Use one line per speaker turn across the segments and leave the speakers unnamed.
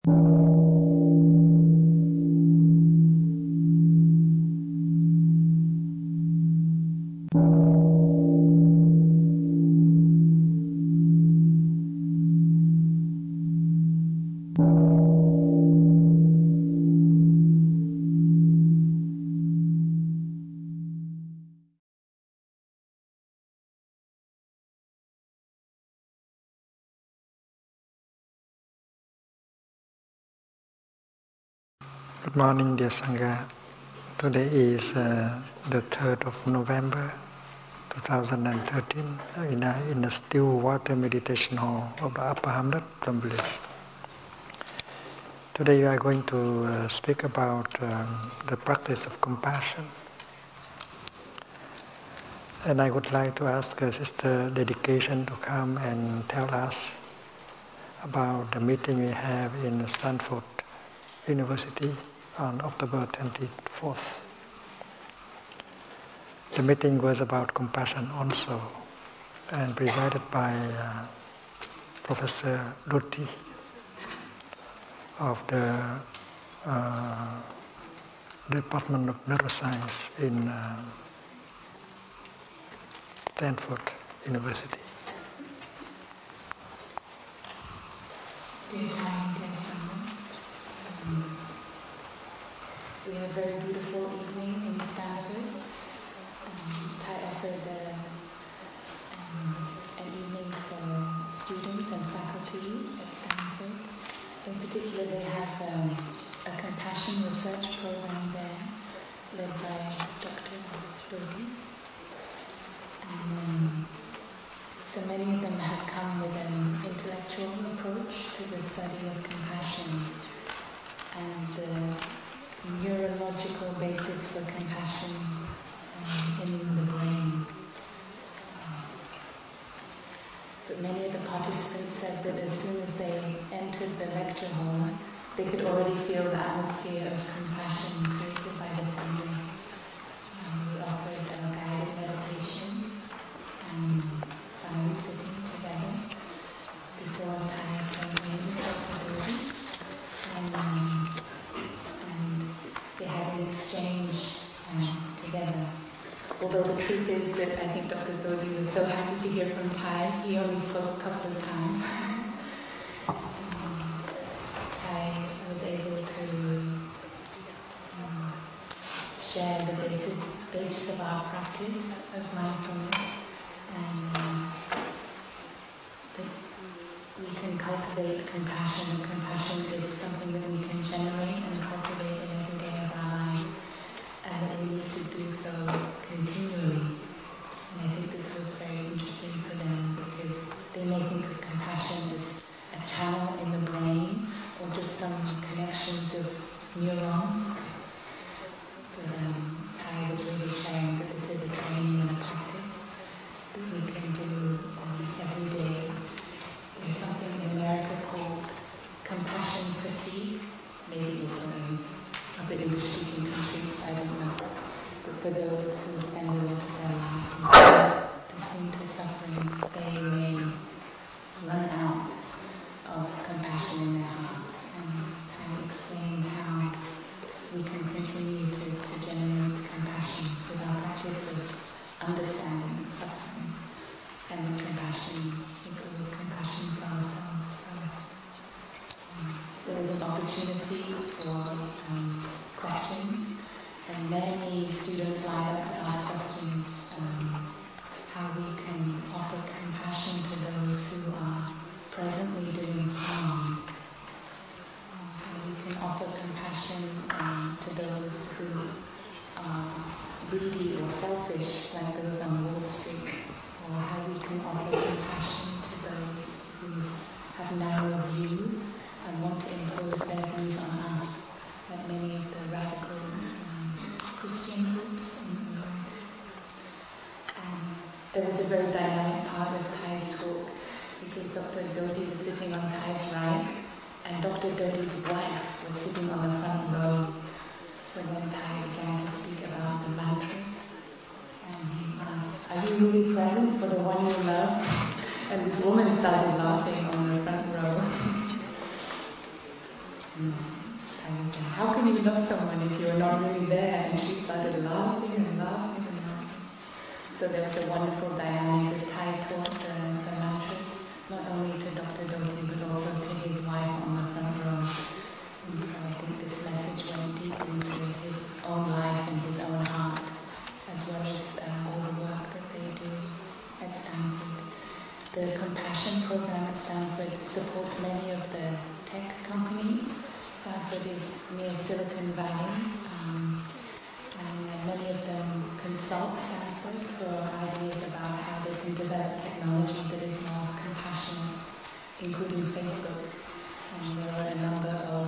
Good morning, dear Sangha. Today is the 3rd of November 2013 in the still water meditation hall of the Upper Hamlet, Plum Village. Today we are going to speak about the practice of compassion. And I would like to ask Sister Dedication to come and tell us about the meeting we have in Stanford University on October 24th. The meeting was about compassion also, and presided by Professor Ruti of the Department of Neuroscience in Stanford University.
Dear time, dear summer. We had a very beautiful evening in Stanford. Thai offered an evening for students and faculty at Stanford. In particular, they have a compassion research program there, led by Dr. Bodhi. And so many of them have come with an intellectual approach to the study of compassion and the neurological basis for compassion in the brain. But many of the participants said that as soon as they entered the lecture hall, they could already feel the atmosphere of compassion created by the Sangha. We offered a guided meditation and silent sitting together before Thai came in Dr. Bodhi. And they had an exchange together. Although the truth is that I think Dr. Bodhi was so happy to hear from Thai, he only spoke a couple of times. Thai was able to share the basis of our practice of mindfulness, and that we can cultivate compassion. Compassion is something that we can generate and cultivate in every day of our life, and that we need to do so continually. And I think this was very interesting for them, because they may think of compassion as a channel in the brain or just some connections of neurons. But Thai was really sharing that this is a training and a practice that we can do every day. There's something in America called compassion fatigue. Maybe it's in other English-speaking countries, I don't know. But for those who spend a lot of their life listening to suffering, they may run out of compassion in their hearts. And I explain how we can continue to generate compassion with our practice of understanding suffering. And compassion is always compassion for ourselves first. There is an opportunity for questions, and many students line up to ask questions how we can offer compassion to those who are presently doing harm. How we can offer compassion to those who are greedy or selfish, like those on Wall Street, or how we can offer compassion to those who have narrow views and want to impose their views on us, like many of the radical Christian groups in the world. And there was a very dynamic part of Thai's talk, because Dr. Dodi was sitting on Thai's right, and Dr. Dodi's wife was sitting on the front row. So when Thai began to speak about the mantras, and he asked, "Are you really present for the one you love?" And this woman started laughing on the front row. how can you love someone if you're not really there? And she started laughing and laughing and laughing. So there was a wonderful dynamic as Thai taught the mantras, not only to Dr. Dhoti but also to his wife on the front row. And so I think this message went deep into his own life and his own heart, as well as all the work that they do at Stanford. The Compassion program at Stanford supports many of the tech companies. Stanford is near Silicon Valley, and many of them consult Stanford for ideas about how they can develop technology that is more compassionate, including Facebook. And there are a number of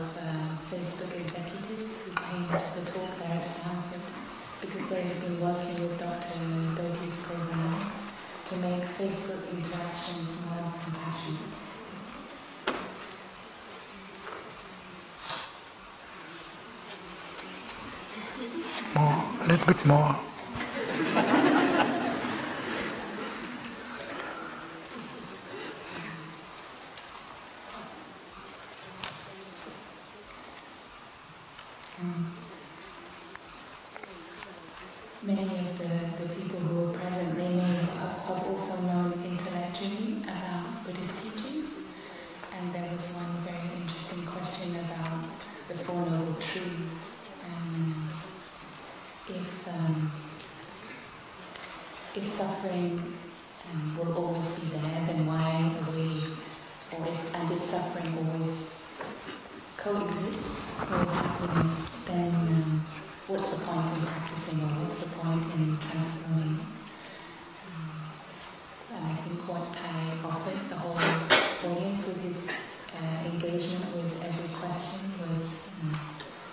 Facebook executives who came to the talk there at Stanford because they have been working with Dr. Dhoti's program to make Facebook interactions more compassionate.
More, a little bit more.
Many of the people who were present, they may have also known intellectually about Buddhist teachings. And there was one very interesting question about the Four Noble Truths. And if suffering will always be there, then why are we, and if suffering always coexists with happiness, then what's the point in practicing, or what's the point in transforming? And I think what Thai offered the whole audience with his engagement with every question was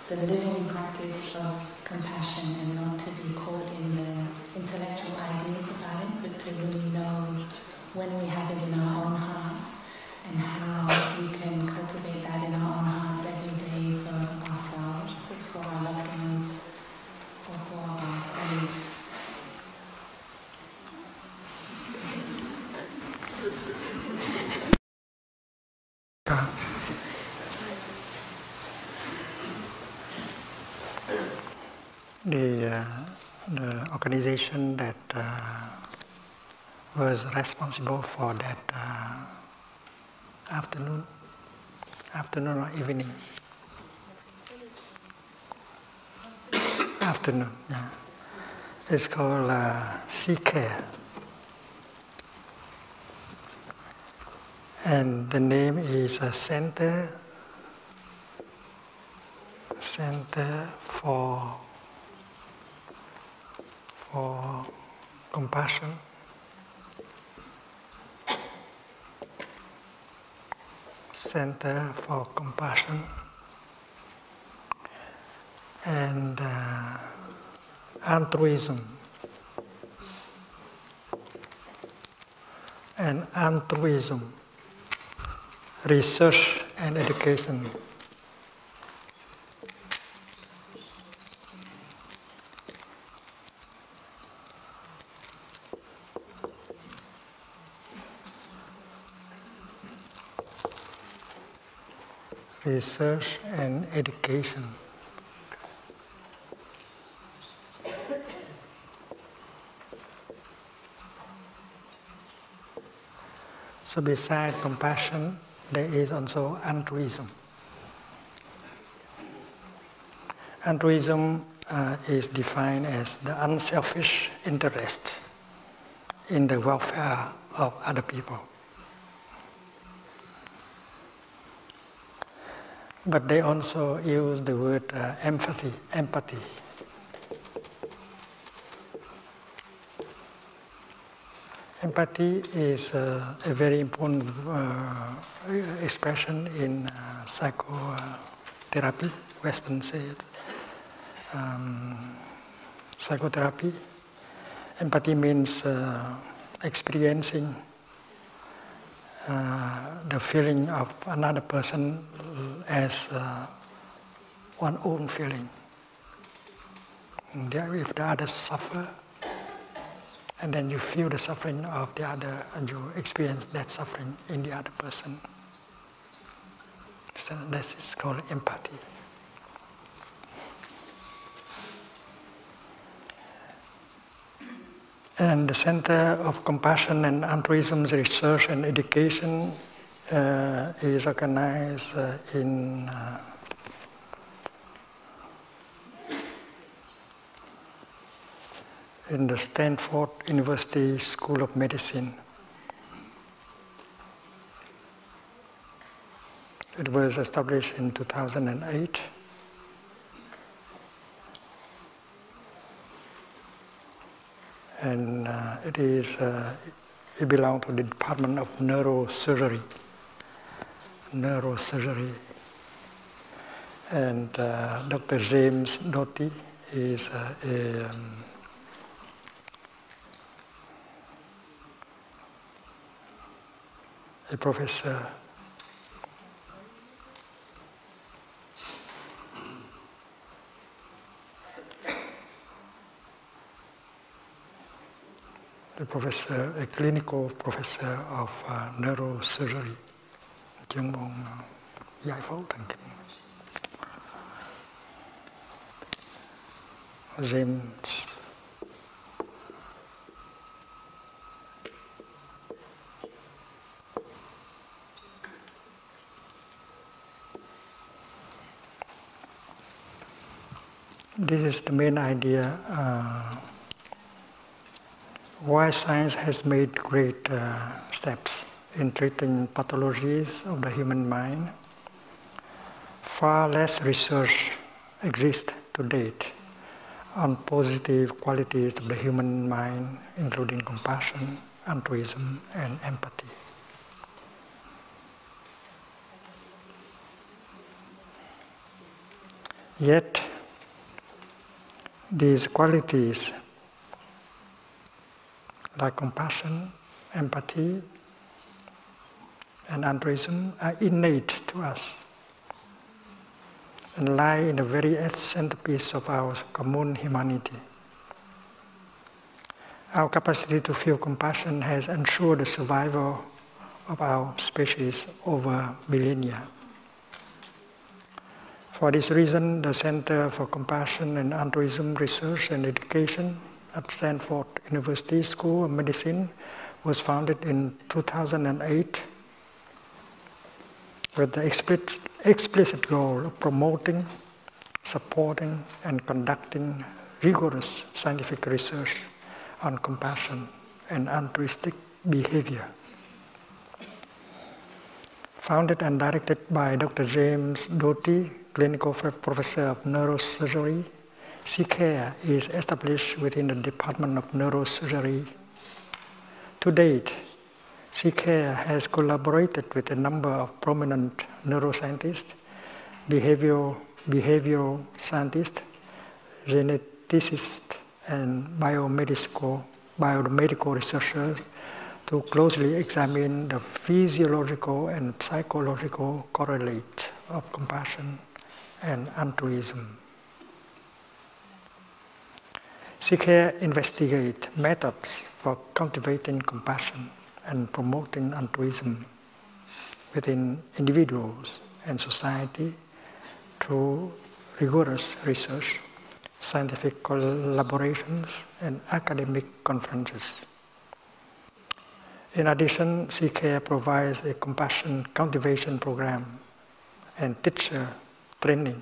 the living practice of compassion, and not to be caught in the intellectual ideas about it, but to really know when we have it in our own hearts and how we can cultivate that in our own hearts every day for ourselves, for our loved ones, or for our colleagues.
The organization that was responsible for that afternoon or evening? Afternoon, yeah. It's called C-Care. And the name is a Center for Compassion. Center for Compassion and Altruism. And altruism, research and education. Research and education. So besides compassion, there is also altruism. Altruism is defined as the unselfish interest in the welfare of other people. But they also use the word empathy. Empathy is a very important expression in psychotherapy, Western said. Psychotherapy. Empathy means experiencing the feeling of another person as one's own feeling. And if the others suffer, and then you feel the suffering of the other, and you experience that suffering in the other person. So this is called empathy. And the Center of Compassion and Altruism Research and Education is organized in the Stanford University School of Medicine. It was established in 2008. And it belongs to the Department of Neurosurgery. And Dr. James Doty is a professor. A clinical professor of neurosurgery, chuyên môn giải phẫu thần kinh. James. This is the main idea. Why science has made great steps in treating pathologies of the human mind. Far less research exists to date on positive qualities of the human mind, including compassion, altruism, and empathy. Yet, these qualities like compassion, empathy, and altruism are innate to us and lie in the very centerpiece of our common humanity. Our capacity to feel compassion has ensured the survival of our species over millennia. For this reason, the Center for Compassion and Altruism Research and Education at Stanford University School of Medicine was founded in 2008 with the explicit goal of promoting, supporting, and conducting rigorous scientific research on compassion and altruistic behavior. Founded and directed by Dr. James Doty, clinical professor of neurosurgery, CCARE is established within the Department of Neurosurgery. To date, CCARE has collaborated with a number of prominent neuroscientists, behavioral scientists, geneticists, and biomedical researchers to closely examine the physiological and psychological correlates of compassion and altruism. CCARE investigates methods for cultivating compassion and promoting altruism within individuals and society through rigorous research, scientific collaborations, and academic conferences. In addition, CCARE provides a compassion cultivation program and teacher training,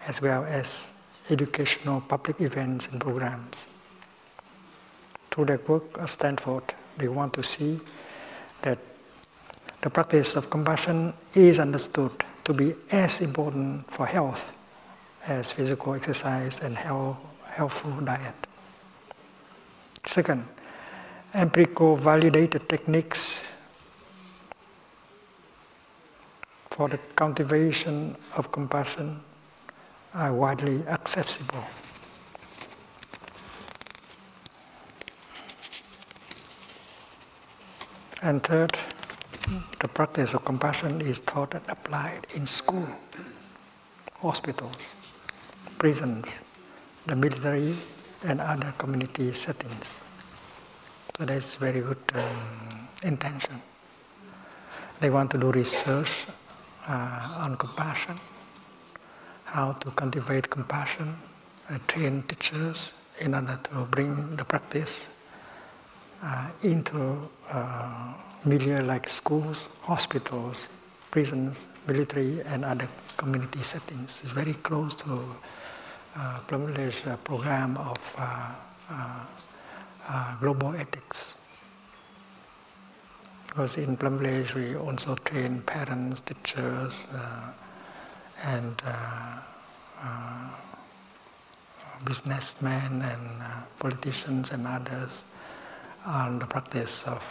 as well as educational public events and programs. Through their work at Stanford, they want to see that the practice of compassion is understood to be as important for health as physical exercise and healthful diet. Second, empirical validated techniques for the cultivation of compassion are widely accessible. And third, the practice of compassion is taught and applied in school, hospitals, prisons, the military, and other community settings. So that's very good intention. They want to do research on compassion, how to cultivate compassion, and train teachers in order to bring the practice into milieu like schools, hospitals, prisons, military, and other community settings. It's very close to Plum Village program of global ethics. Because in Plum Village we also train parents, teachers, and businessmen and politicians and others on the practice of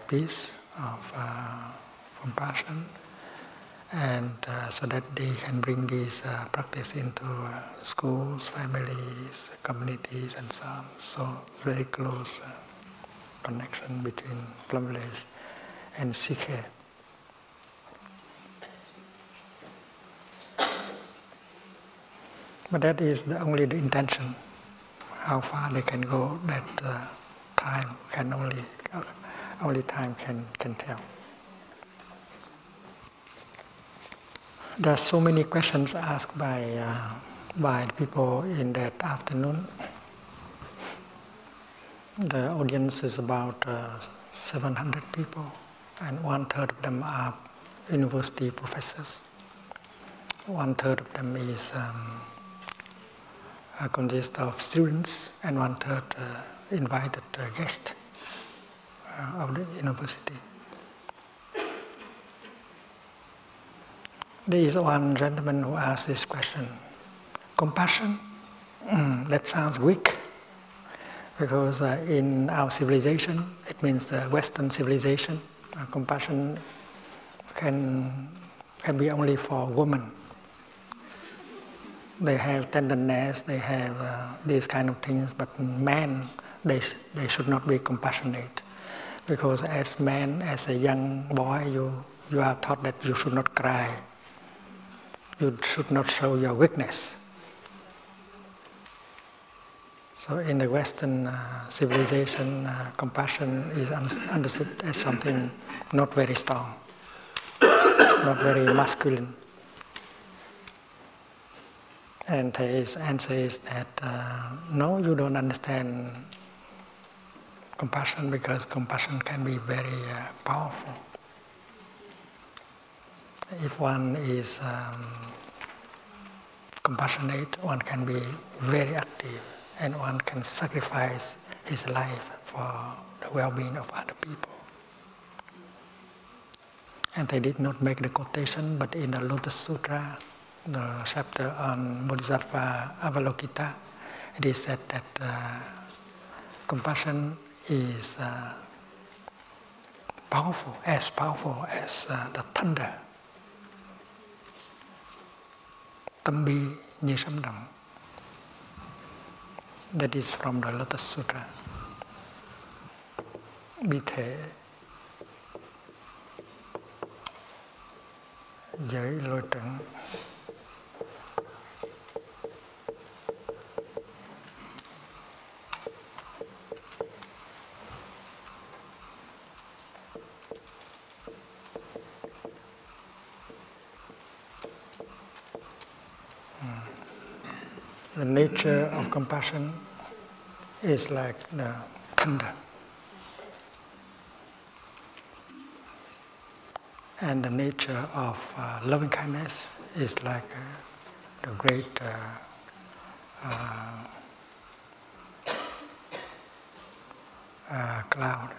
peace, of compassion, and so that they can bring this practice into schools, families, communities, and so on. So very close connection between Plum Village and CK. But that is only the intention. How far they can go, that time can only time can tell. There are so many questions asked by people in that afternoon. The audience is about 700 people, and 1/3 of them are university professors. 1/3 of them is consists of students, and 1/3 invited guests of the university. There is one gentleman who asked this question: compassion? That sounds weak, because in our civilization, it means the Western civilization, compassion can be only for women. They have tenderness, they have these kind of things, but men, they should not be compassionate. Because as man, as a young boy, you are taught that you should not cry. You should not show your weakness. So in the Western civilization, compassion is understood as something not very strong, not very masculine. And his answer is that, no, you don't understand compassion, because compassion can be very powerful. If one is compassionate, one can be very active, and one can sacrifice his life for the well-being of other people. And they did not make the quotation, but in the Lotus Sutra, the chapter on Bodhisattva Avalokita, it is said that compassion is powerful as the thunder. Tâm bi như sấm động. That is from the Lotus Sutra. Bi thể giới lôi trấn. The nature of compassion is like the thunder. And the nature of loving kindness is like the great cloud.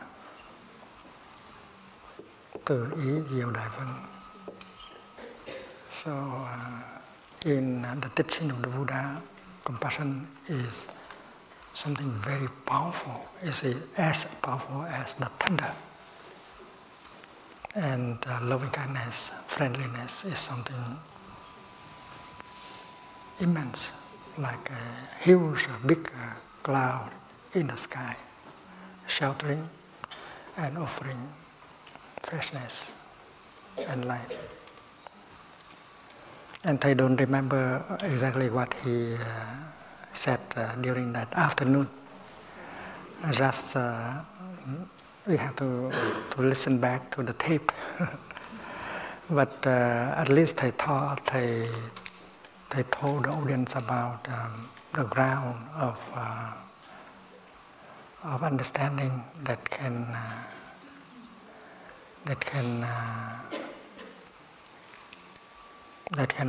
Từ ý diệu đại vân. So in the teaching of the Buddha, compassion is something very powerful. It's as powerful as the thunder. And loving kindness, friendliness is something immense, like a huge, big cloud in the sky, sheltering and offering freshness and light. And I don't remember exactly what he said during that afternoon. Just we have to listen back to the tape. But at least I thought they told the audience about the ground of of understanding that can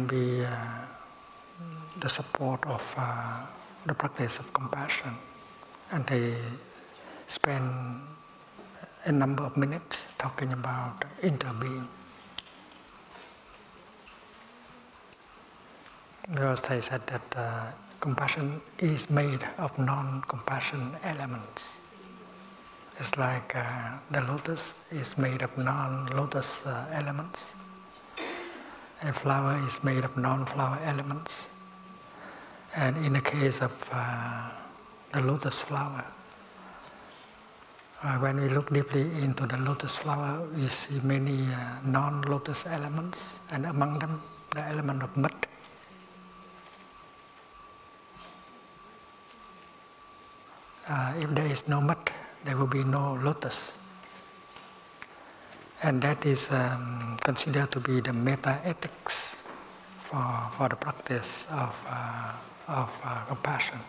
be the support of the practice of compassion, and they spend a number of minutes talking about interbeing. Because they said that compassion is made of non-compassion elements. It's like the lotus is made of non-lotus elements. A flower is made of non-flower elements. And in the case of the lotus flower, when we look deeply into the lotus flower, we see many non-lotus elements, and among them the element of mud. If there is no mud, there will be no lotus. And that is considered to be the meta-ethics for the practice of compassion.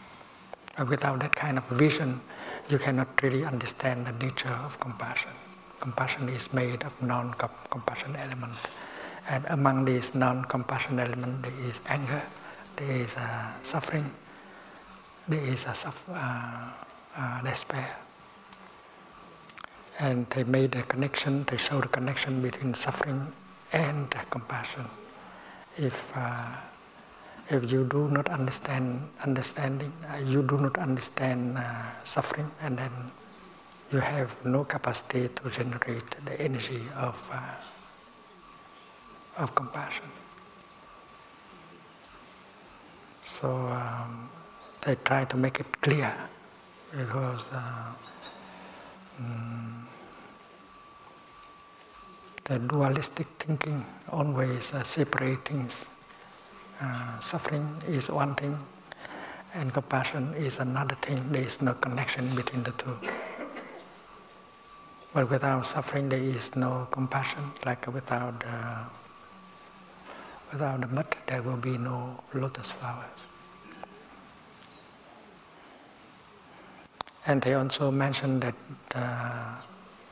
Without that kind of vision, you cannot really understand the nature of compassion. Compassion is made of non-compassion elements. And among these non-compassion elements, there is anger, there is suffering, there is despair. And they made a connection, they show the connection between suffering and compassion. If you do not understand suffering, and then you have no capacity to generate the energy of compassion. So they try to make it clear, because the dualistic thinking always separates things. Suffering is one thing, and compassion is another thing. There is no connection between the two. But without suffering, there is no compassion. Like without the mud, there will be no lotus flowers. And they also mentioned that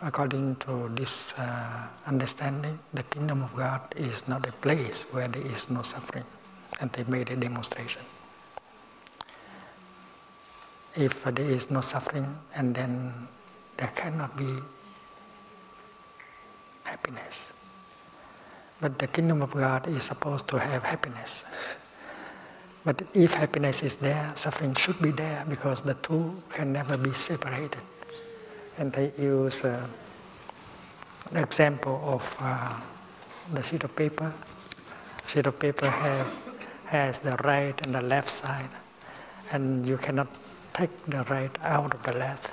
according to this understanding, the kingdom of God is not a place where there is no suffering. And they made a demonstration. If there is no suffering, and then there cannot be happiness. But the kingdom of God is supposed to have happiness. But if happiness is there, suffering should be there, because the two can never be separated. And they use the example of the sheet of paper. Sheet of paper has the right and the left side, and you cannot take the right out of the left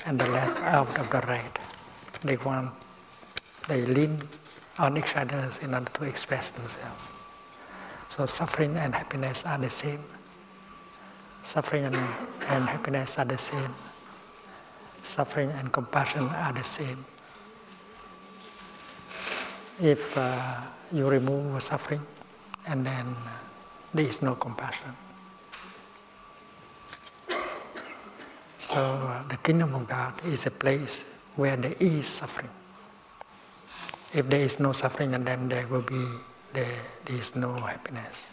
and the left out of the right. They lean on each other in order to express themselves. So suffering and happiness are the same. Suffering and happiness are the same. Suffering and compassion are the same. If you remove suffering, and then there is no compassion. So the kingdom of God is a place where there is suffering. If there is no suffering, and then there is no happiness.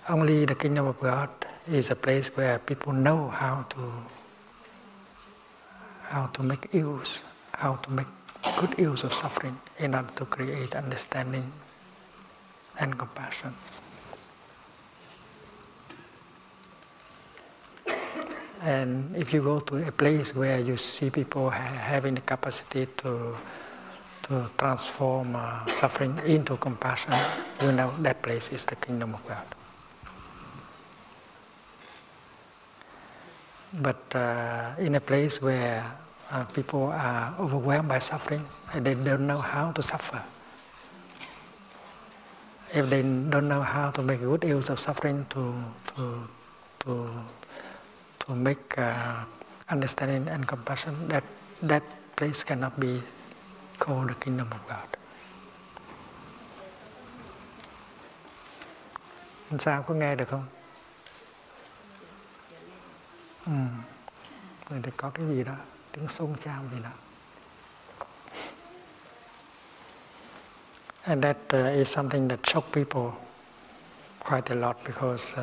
Only the kingdom of God is a place where people know how to make use, how to make good use of suffering in order to create understanding and compassion. And if you go to a place where you see people having the capacity to transform suffering into compassion, you know that place is the kingdom of God. But in a place where people are overwhelmed by suffering, and they don't know how to suffer. If they don't know how to make good use of suffering to make understanding and compassion, that place cannot be called the kingdom of God. Sao có nghe được không? Người ta có cái gì đó, tiếng xôn xao gì đó. And that is something that shocked people quite a lot, because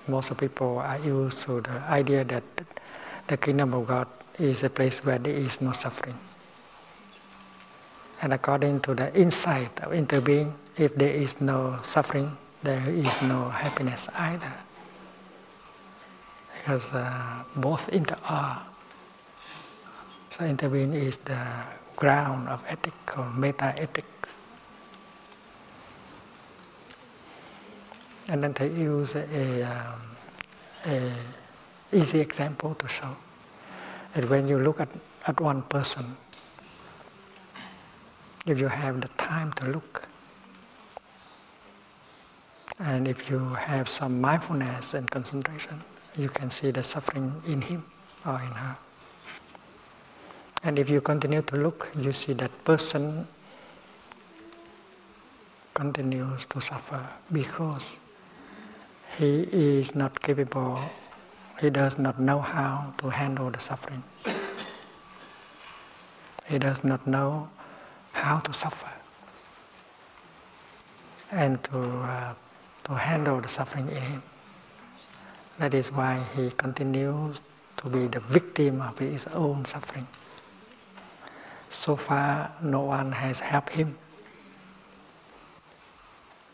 most of people are used to the idea that the kingdom of God is a place where there is no suffering. And according to the insight of interbeing, if there is no suffering, there is no happiness either. Because both are. So interbeing is the ground of ethics or meta-ethics. And then they use a easy example to show that when you look at one person, if you have the time to look, and if you have some mindfulness and concentration, you can see the suffering in him or in her. And if you continue to look, you see that person continues to suffer because he is not capable, he does not know how to handle the suffering. He does not know how to suffer and to handle the suffering in him. That is why he continues to be the victim of his own suffering. So far, no one has helped him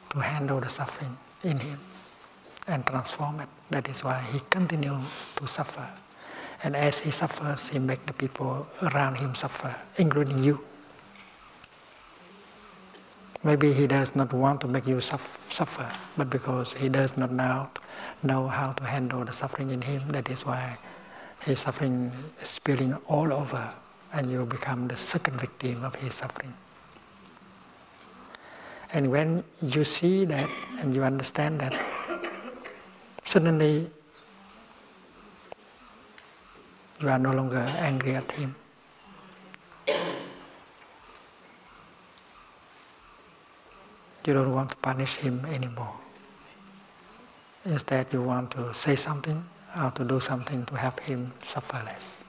to handle the suffering in him and transform it. That is why he continues to suffer. And as he suffers, he makes the people around him suffer, including you. Maybe he does not want to make you suffer, but because he does not know how to handle the suffering in him, that is why his suffering is spilling all over, and you become the second victim of his suffering. And when you see that and you understand that, suddenly you are no longer angry at him. You don't want to punish him anymore. Instead, you want to say something or to do something to help him suffer less.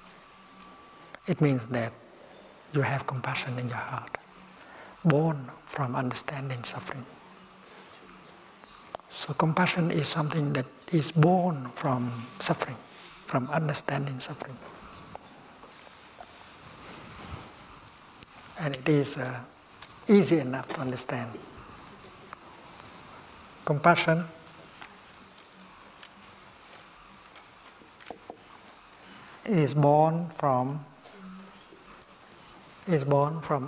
It means that you have compassion in your heart, born from understanding suffering. So compassion is something that is born from suffering, from understanding suffering. And it is easy enough to understand. Compassion is born from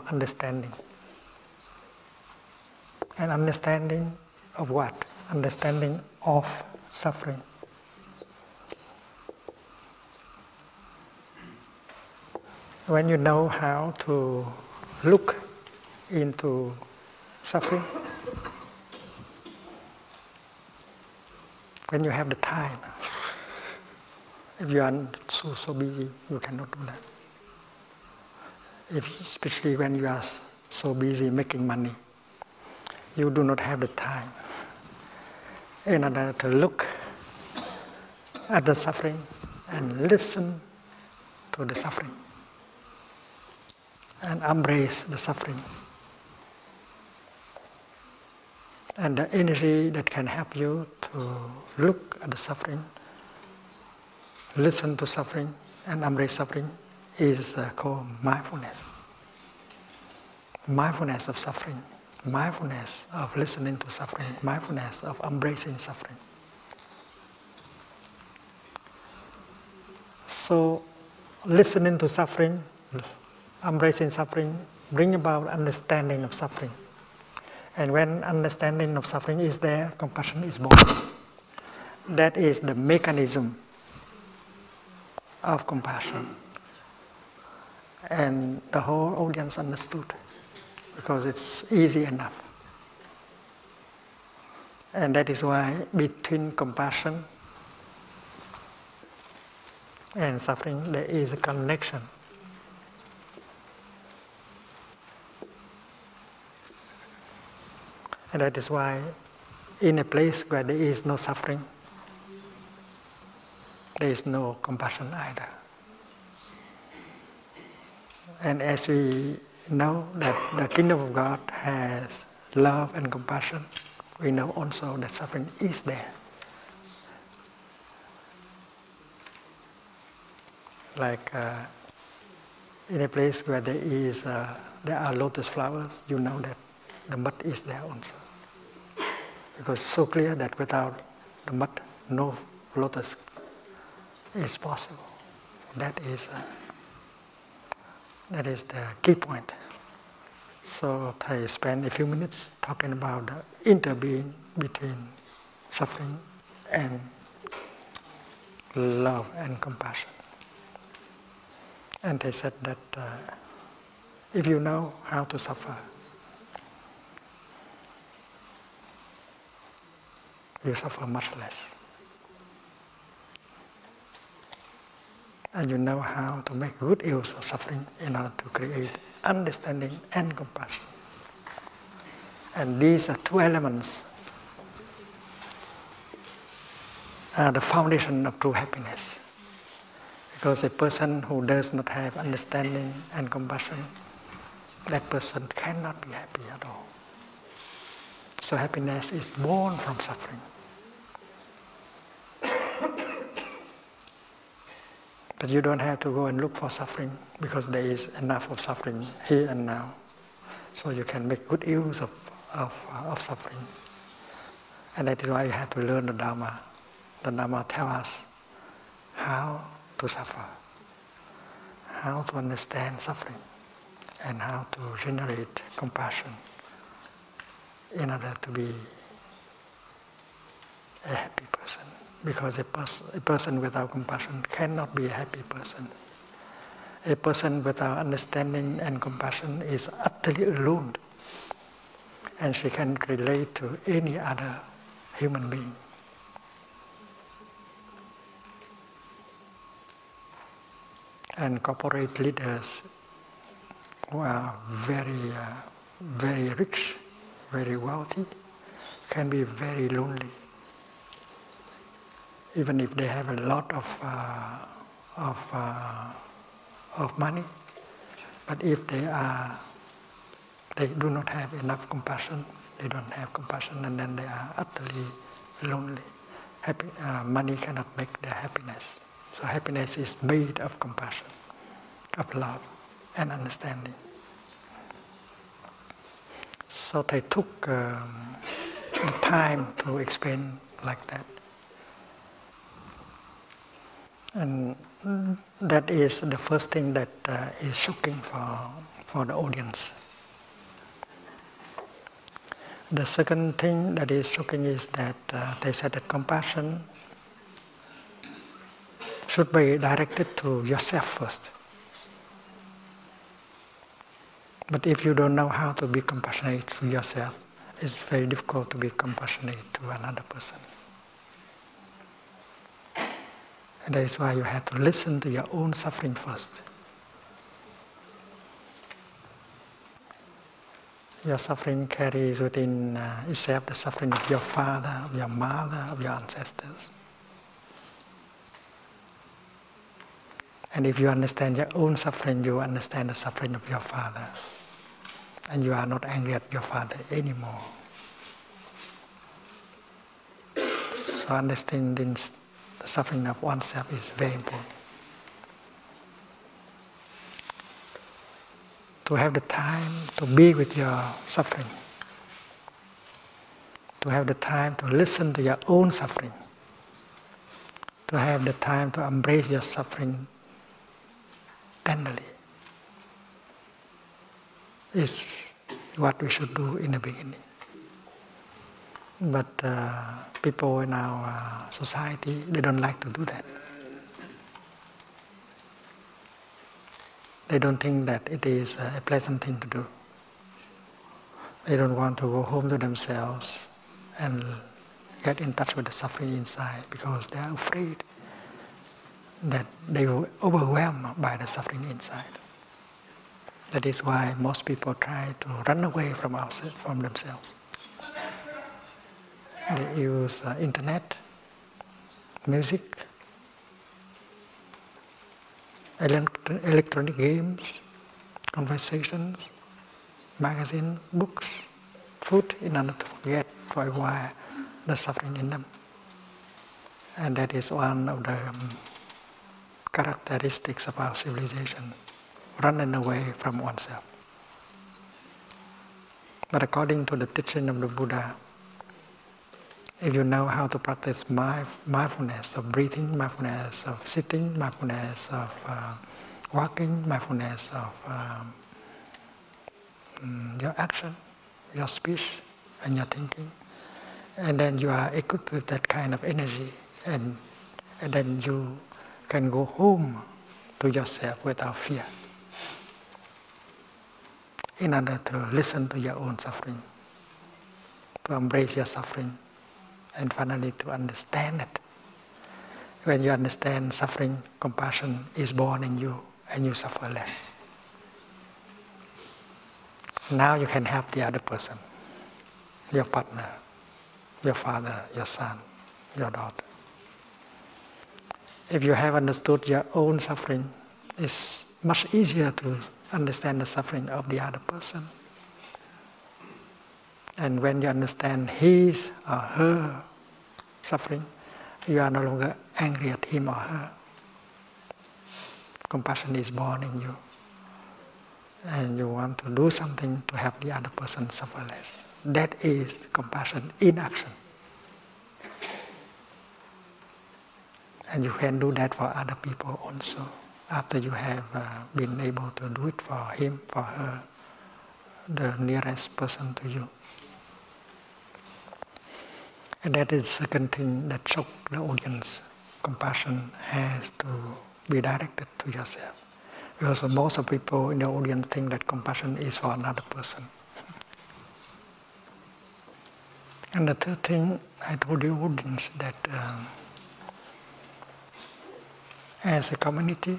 understanding. And understanding of what? Understanding of suffering. When you know how to look into suffering, when you have the time, if you are so busy, you cannot do that. Especially when you are so busy making money, you do not have the time in order to look at the suffering and listen to the suffering and embrace the suffering. And the energy that can help you to look at the suffering, listen to suffering, and embrace suffering is called mindfulness. Mindfulness of suffering, mindfulness of listening to suffering, mindfulness of embracing suffering. So, listening to suffering, embracing suffering, bring about understanding of suffering. And when understanding of suffering is there, compassion is born. That is the mechanism of compassion. And the whole audience understood, because it's easy enough. And that is why between compassion and suffering there is a connection. And that is why in a place where there is no suffering, there is no compassion either. And as we know that the kingdom of God has love and compassion, we know also that suffering is there. Like in a place where there are lotus flowers, you know that the mud is there also. Because it's so clear that without the mud, no lotus is possible. That is the key point. So I spent a few minutes talking about the interbeing between suffering and love and compassion. And they said that if you know how to suffer, you suffer much less. And you know how to make good use of suffering in order to create understanding and compassion. And these are two elements are the foundation of true happiness. Because a person who does not have understanding and compassion, that person cannot be happy at all. So happiness is born from suffering. But you don't have to go and look for suffering because there is enough of suffering here and now. So you can make good use of suffering. And that is why you have to learn the Dharma. The Dharma tells us how to suffer, how to understand suffering, and how to generate compassion in order to be a happy person. Because a person without compassion cannot be a happy person. A person without understanding and compassion is utterly alone, and she cannot relate to any other human being. And corporate leaders who are very rich, very wealthy, can be very lonely. Even if they have a lot of money, but if they do not have enough compassion, they don't have compassion, and then they are utterly lonely. Money cannot make their happiness. So happiness is made of compassion, of love and understanding. So they took the time to explain like that. And that is the first thing that is shocking for the audience. The second thing that is shocking is that they said that compassion should be directed to yourself first. But if you don't know how to be compassionate to yourself, it's very difficult to be compassionate to another person. And that is why you have to listen to your own suffering first. Your suffering carries within itself the suffering of your father, of your mother, of your ancestors. And if you understand your own suffering, you understand the suffering of your father. And you are not angry at your father anymore. So understanding the suffering of oneself is very important. To have the time to be with your suffering. To have the time to listen to your own suffering. To have the time to embrace your suffering tenderly is what we should do in the beginning. But people in our society, they don't like to do that. They don't think that it is a pleasant thing to do. They don't want to go home to themselves and get in touch with the suffering inside because they are afraid that they will be overwhelmed by the suffering inside. That is why most people try to run away from themselves. They use internet, music, electronic games, conversations, magazine, books, food in order to forget for a while the suffering in them. And that is one of the characteristics of our civilization, running away from oneself. But according to the teaching of the Buddha, if you know how to practice mindfulness of breathing, mindfulness of sitting, mindfulness of walking, mindfulness of your action, your speech, and your thinking, and then you are equipped with that kind of energy, and then you can go home to yourself without fear, in order to listen to your own suffering, to embrace your suffering, and finally to understand it. When you understand suffering, compassion is born in you, and you suffer less. Now you can help the other person, your partner, your father, your son, your daughter. If you have understood your own suffering, it's much easier to understand the suffering of the other person. And when you understand his or her suffering, you are no longer angry at him or her. Compassion is born in you. And you want to do something to help the other person suffer less. That is compassion in action. And you can do that for other people also, after you have been able to do it for him, for her, the nearest person to you. And that is the second thing that shocked the audience. Compassion has to be directed to yourself. Because most of people in the audience think that compassion is for another person. And the third thing, I told the audience that as a community,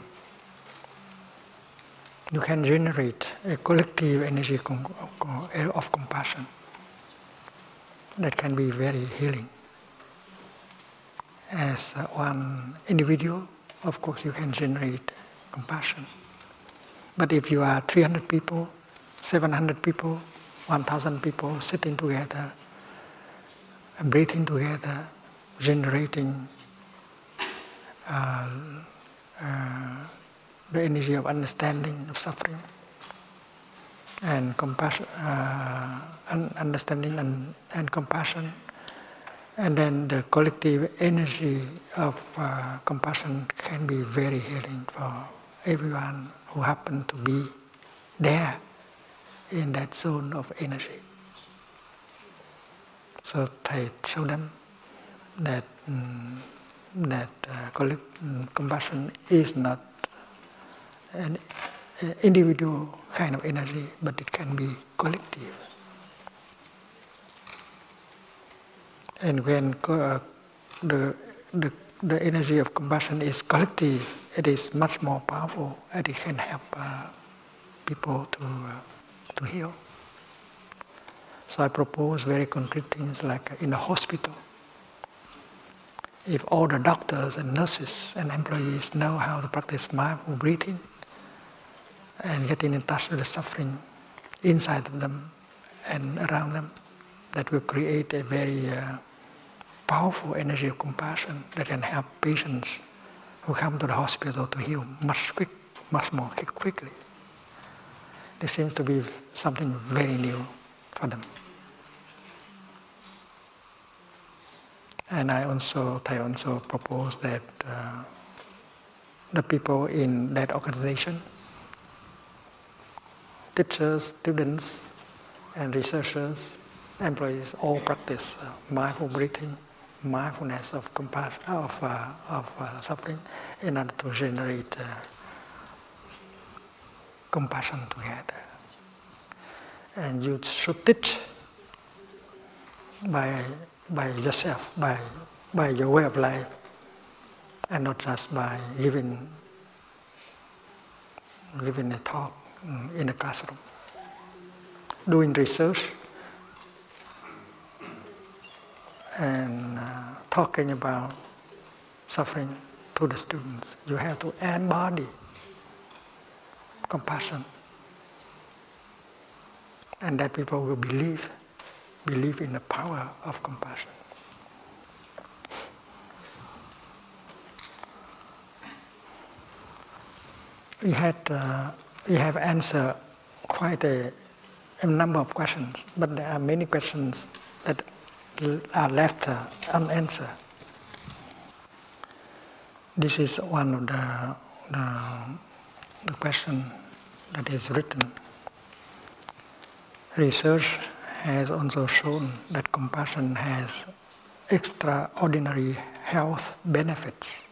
you can generate a collective energy of compassion that can be very healing. As one individual, of course, you can generate compassion. But if you are 300 people, 700 people, 1,000 people sitting together, breathing together, generating the energy of understanding of suffering and compassion, understanding and compassion, and then the collective energy of compassion can be very healing for everyone who happen to be there in that zone of energy. So Thầy show them that compassion is not an individual kind of energy, but it can be collective. And when the energy of compassion is collective, it is much more powerful, and it can help people to heal. So I propose very concrete things like in a hospital. If all the doctors and nurses and employees know how to practice mindful breathing and getting in touch with the suffering inside of them and around them, that will create a very powerful energy of compassion that can help patients who come to the hospital to heal much more quickly. This seems to be something very new for them. And I also propose that the people in that organization, teachers, students, and researchers, employees, all practice mindful breathing, mindfulness of compassion, of suffering, in order to generate compassion together. And you should teach by yourself, by your way of life, and not just by giving a talk in a classroom. Doing research and talking about suffering to the students, you have to embody compassion and that people will believe in the power of compassion. We have answered quite a number of questions, but there are many questions that are left unanswered. This is one of the question that is written. Research has also shown that compassion has extraordinary health benefits.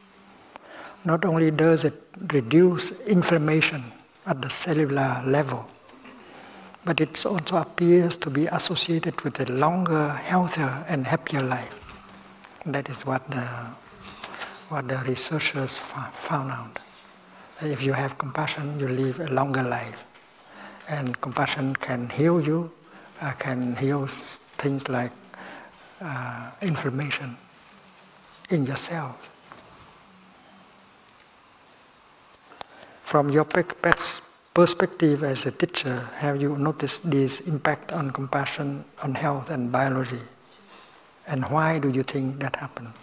Not only does it reduce inflammation at the cellular level, but it also appears to be associated with a longer, healthier, and happier life. That is what the researchers found out. If you have compassion, you live a longer life. And compassion can heal you, can heal things like inflammation in your cells. From your perspective as a teacher, have you noticed this impact on compassion, on health and biology? And why do you think that happened?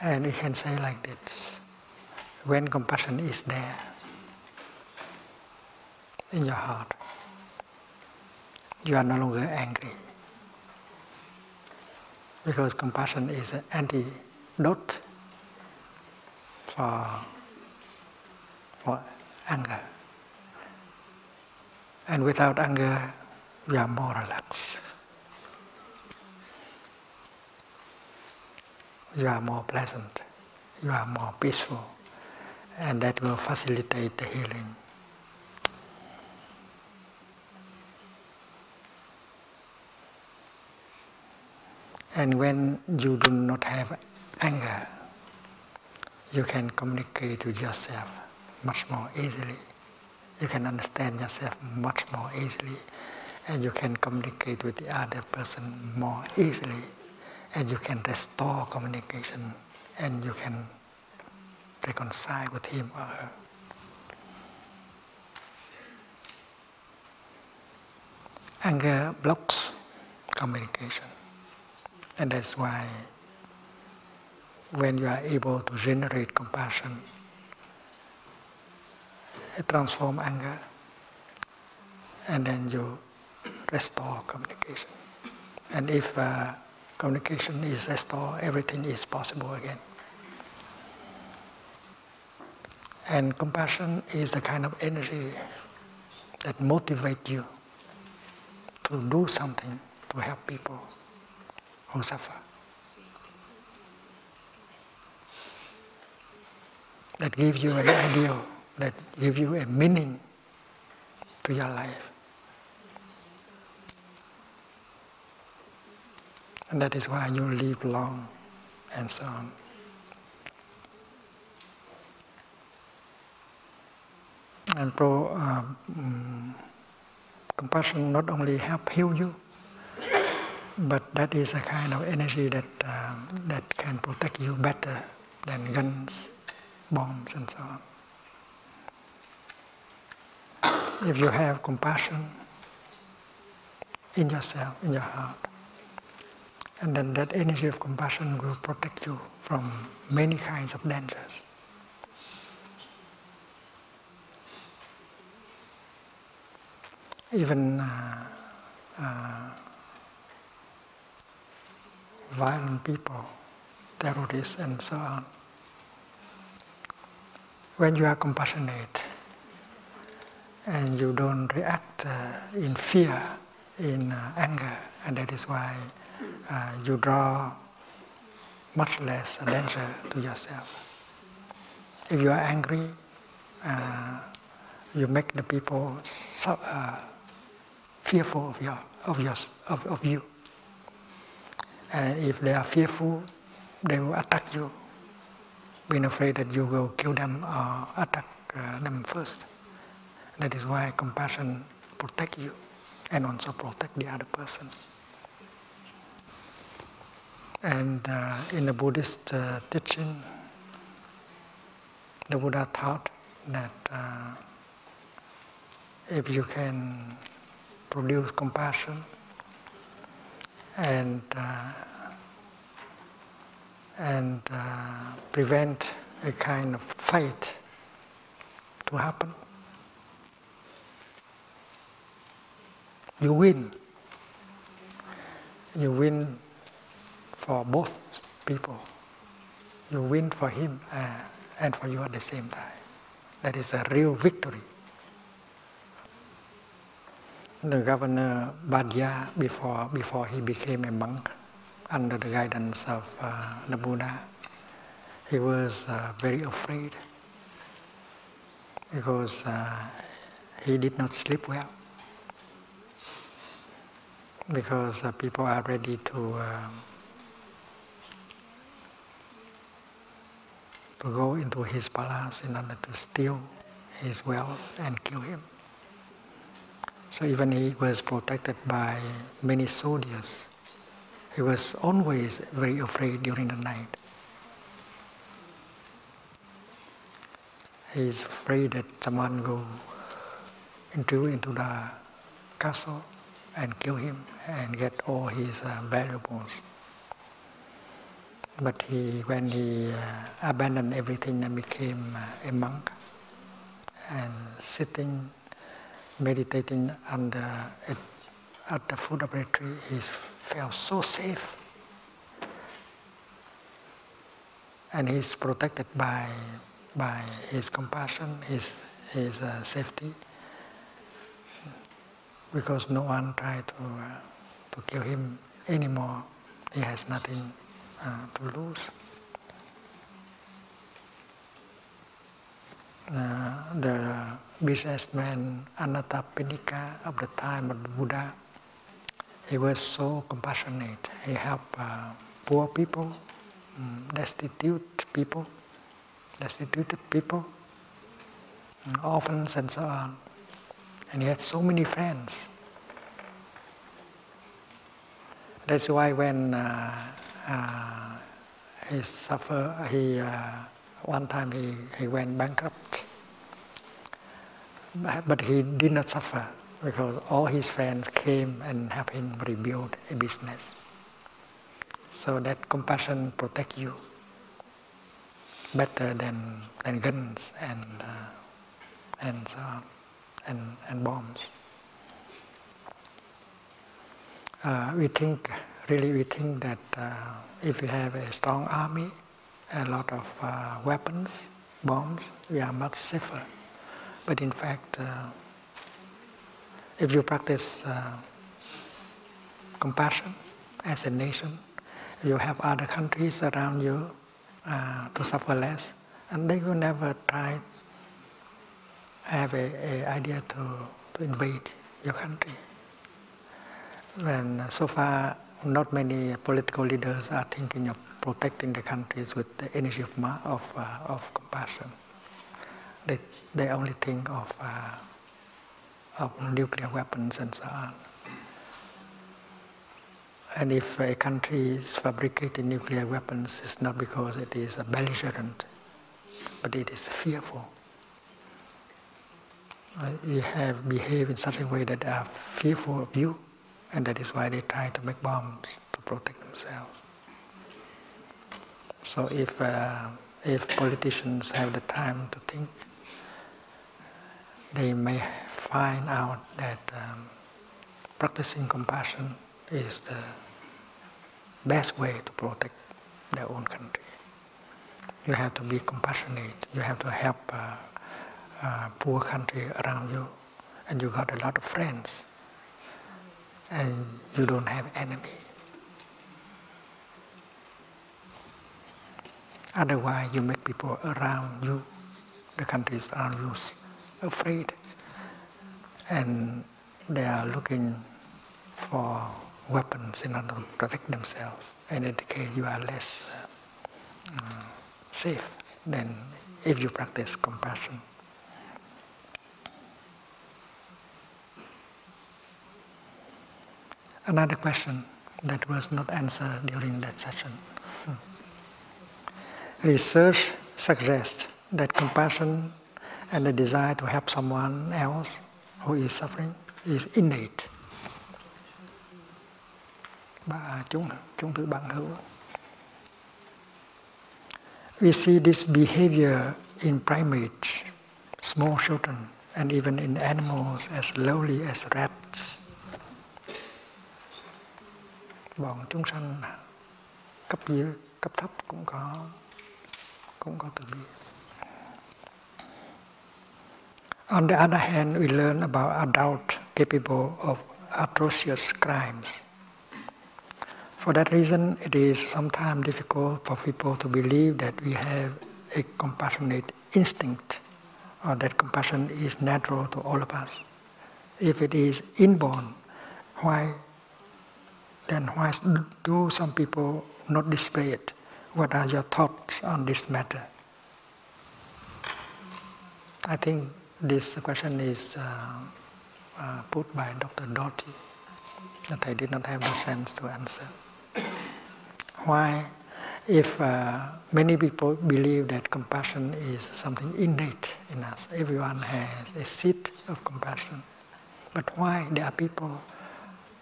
And we can say like this: when compassion is there in your heart, you are no longer angry. Because compassion is an antidote for anger. And without anger, you are more relaxed. You are more pleasant. You are more peaceful. And that will facilitate the healing. And when you do not have anger, you can communicate with yourself much more easily. You can understand yourself much more easily. And you can communicate with the other person more easily. And you can restore communication. And you can reconcile with him or her. Anger blocks communication. And that's why when you are able to generate compassion, it transforms anger, and then you restore communication. And if communication is restored, everything is possible again. And compassion is the kind of energy that motivates you to do something to help people who suffer. That gives you an ideal, that gives you a meaning to your life. And that is why you live long and so on. And compassion not only help heal you, but that is a kind of energy that can protect you better than guns, bombs, and so on. If you have compassion in yourself, in your heart, and then that energy of compassion will protect you from many kinds of dangers. Even violent people, terrorists, and so on. When you are compassionate and you don't react in fear, in anger, and that is why you draw much less danger to yourself. If you are angry, you make the people fearful of you. And if they are fearful, they will attack you, being afraid that you will kill them or attack them first. That is why compassion protects you and also protects the other person. And in the Buddhist teaching, the Buddha taught that if you can produce compassion and prevent a kind of fight to happen, you win. You win for both people. You win for him and for you at the same time. That is a real victory. The governor Buddah, before he became a monk, under the guidance of the Buddha, he was very afraid because he did not sleep well. Because people are ready to go into his palace in order to steal his wealth and kill him. So even he was protected by many soldiers. He was always very afraid during the night. He's afraid that someone will intrude into the castle and kill him and get all his valuables. But when he abandoned everything and became a monk and sitting, meditating at the foot of a tree, he felt so safe. And he's protected by his compassion, his safety, because no one tried to kill him anymore. He has nothing to lose. The businessman Anathapindika of the time of the Buddha, he was so compassionate. He helped poor people, destituted people, orphans and so on. And he had so many friends. That's why when he suffered, one time he went bankrupt. But he did not suffer because all his friends came and helped him rebuild a business. So that compassion protects you better than guns and so on, and bombs. We think that if we have a strong army, a lot of weapons, bombs, we are much safer. But in fact, if you practice compassion as a nation, you help other countries around you to suffer less, and they will never try have a idea to invade your country. And so far, not many political leaders are thinking of protecting the countries with the energy of compassion. They only think of nuclear weapons and so on. And if a country is fabricating nuclear weapons, it's not because it is belligerent, but it is fearful. We have behaved in such a way that they are fearful of you, and that is why they try to make bombs to protect themselves. So if politicians have the time to think, they may find out that practicing compassion is the best way to protect their own country. You have to be compassionate. You have to help poor country around you, and you got a lot of friends, and you don't have enemy. Otherwise, you make people around you, the countries around you, afraid, and they are looking for weapons in order to protect themselves. And in that case, you are less safe than if you practice compassion. Another question: that was not answered during that session. Research suggests that compassion and the desire to help someone else who is suffering is innate. Chúng tự bản hữu. We see this behavior in primates, small children, and even in animals as lowly as rats. Bọn chúng sanh cấp dưới, cấp thấp cũng có từ bi. On the other hand, we learn about adults capable of atrocious crimes. For that reason, it is sometimes difficult for people to believe that we have a compassionate instinct or that compassion is natural to all of us. If it is inborn, why do some people not display it? What are your thoughts on this matter? I think this question is put by Dr. Doty, that I did not have the chance to answer. Why, if many people believe that compassion is something innate in us, everyone has a seed of compassion, but why there are people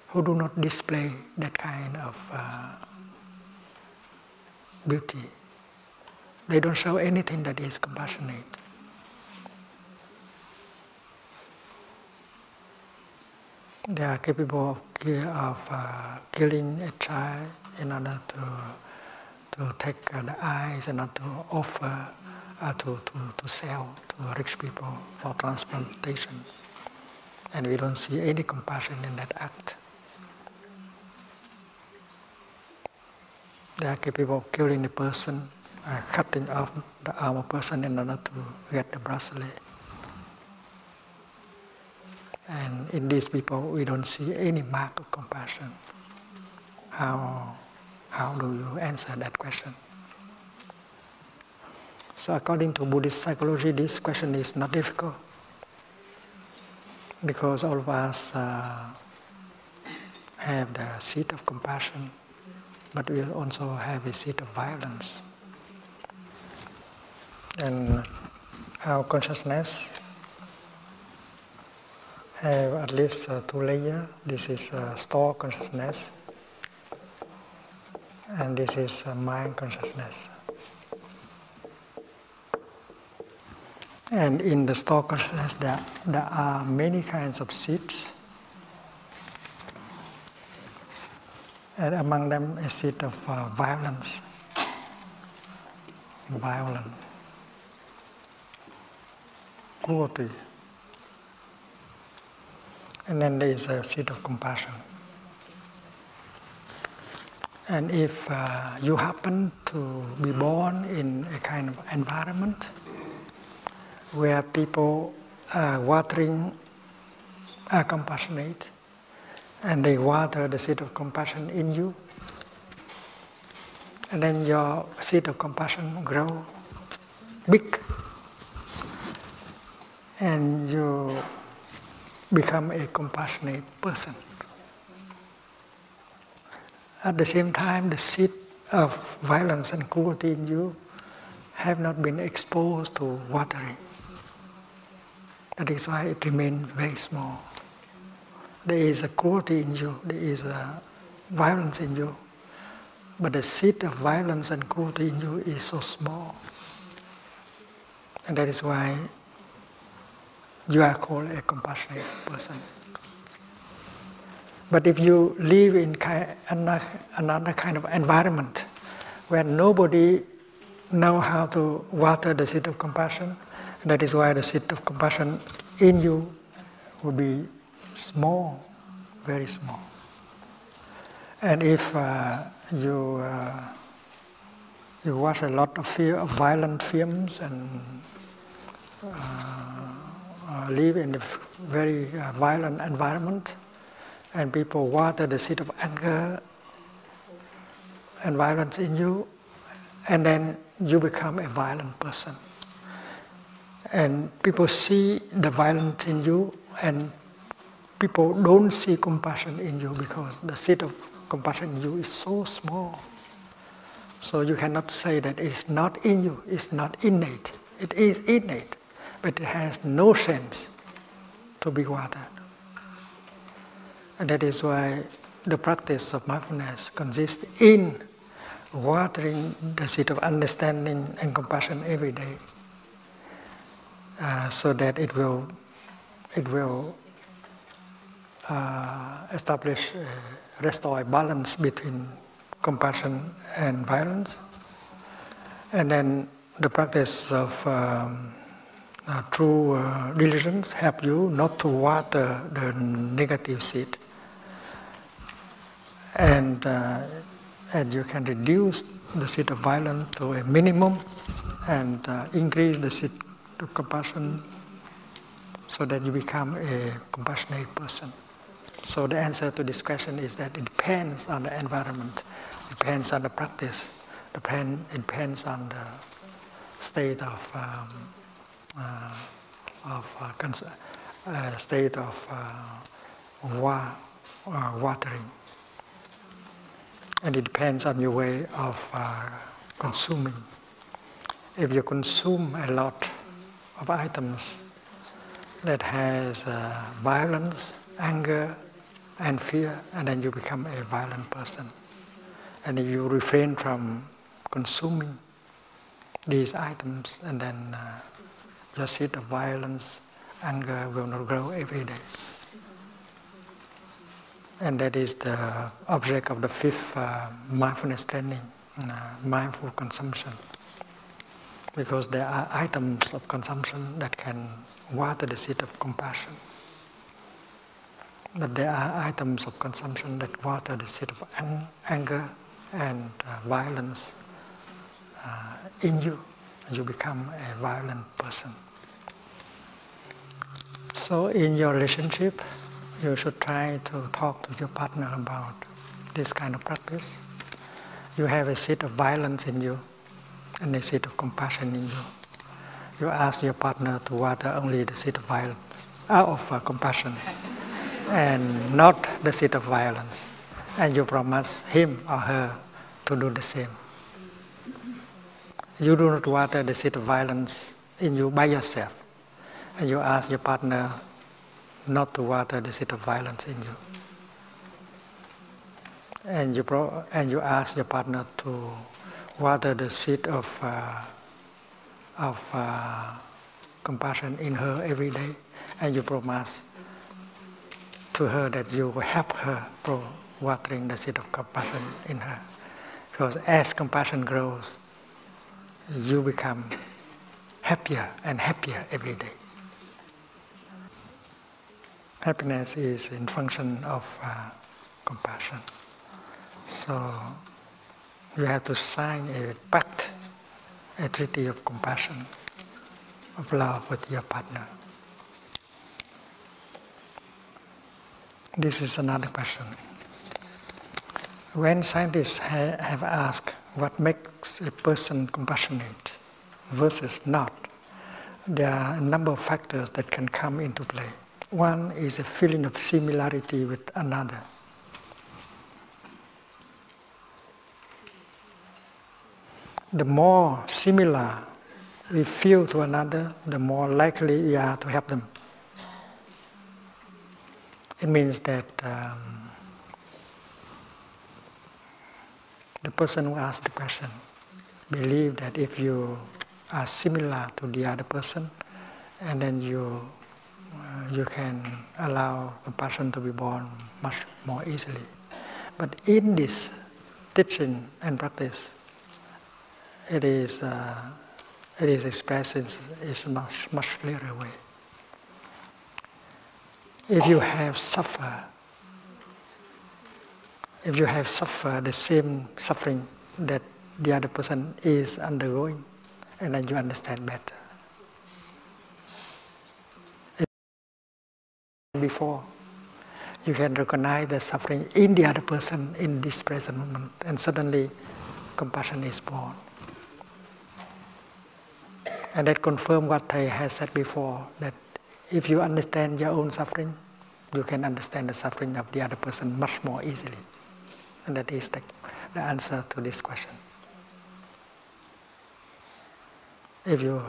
who do not display that kind of beauty? They don't show anything that is compassionate. They are capable of killing a child in order to take the eyes, in order to offer, to sell to rich people for transplantation. And we don't see any compassion in that act. They are capable of killing a person, cutting off the arm of a person in order to get the bracelet. And in these people, we don't see any mark of compassion. How do you answer that question? So according to Buddhist psychology, this question is not difficult, because all of us have the seed of compassion, but we also have a seed of violence. And our consciousness have at least two layers. This is store consciousness, and this is mind consciousness. And in the store consciousness, there are many kinds of seeds, and among them a seed of violence, cruelty. And then there is a seed of compassion. And if you happen to be born in a kind of environment where people are compassionate, and they water the seed of compassion in you, and then your seed of compassion grow big, and you become a compassionate person. At the same time, the seed of violence and cruelty in you have not been exposed to watering. That is why it remains very small. There is a cruelty in you, there is a violence in you, but the seed of violence and cruelty in you is so small. And that is why you are called a compassionate person. But if you live in another kind of environment where nobody knows how to water the seed of compassion, that is why the seed of compassion in you will be small, very small. And if you watch a lot of violent films and live in a very violent environment, and people water the seed of anger and violence in you, and then you become a violent person. And people see the violence in you, and people don't see compassion in you because the seed of compassion in you is so small. So you cannot say that it's not in you, it's not innate. It is innate, but it has no sense to be watered. And that is why the practice of mindfulness consists in watering the seed of understanding and compassion every day, so that it will establish, restore a balance between compassion and violence. And then the practice of true diligence help you not to water the negative seed, and you can reduce the seed of violence to a minimum and increase the seed of compassion, so that you become a compassionate person. So the answer to this question is that it depends on the environment, it depends on the practice, it depends on the state of watering, and it depends on your way of consuming. If you consume a lot of items that has violence, anger, and fear, and then you become a violent person. And if you refrain from consuming these items, and then your seed of violence, anger will not grow every day. And that is the object of the fifth mindfulness training, mindful consumption. Because there are items of consumption that can water the seed of compassion. But there are items of consumption that water the seed of anger and violence in you. You become a violent person. So in your relationship, you should try to talk to your partner about this kind of practice. You have a seed of violence in you and a seed of compassion in you. You ask your partner to water only the seed of violence, of compassion, and not the seed of violence. And you promise him or her to do the same. You do not water the seed of violence in you by yourself, and you ask your partner not to water the seed of violence in you. And you ask your partner to water the seed of compassion in her every day, and you promise to her that you will help her watering the seed of compassion in her. Because as compassion grows, you become happier and happier every day. Happiness is in function of compassion. So you have to sign a pact, a treaty of compassion, of love with your partner. This is another question. When scientists have asked what makes a person compassionate versus not, there are a number of factors that can come into play. One is a feeling of similarity with another. The more similar we feel to another, the more likely we are to help them. It means that the person who asked the question believes that if you are similar to the other person, and then you can allow compassion to be born much more easily. But in this teaching and practice, it is expressed in a much clearer way. If you have suffered the same suffering that the other person is undergoing, and then you understand better. Before, you can recognize the suffering in the other person in this present moment, and suddenly compassion is born. And that confirms what Thầy has said before, that if you understand your own suffering, you can understand the suffering of the other person much more easily. And that is the answer to this question. If you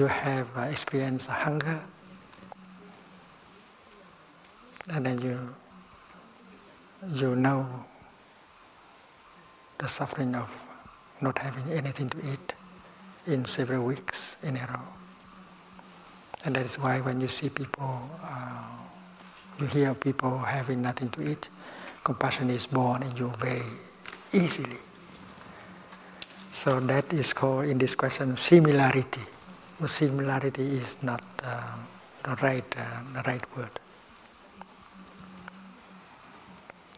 have experienced hunger, and then you know the suffering of not having anything to eat in several weeks in a row. And that is why when you see people, you hear people having nothing to eat, compassion is born in you very easily. So that is called in this question similarity. But similarity is not the right word.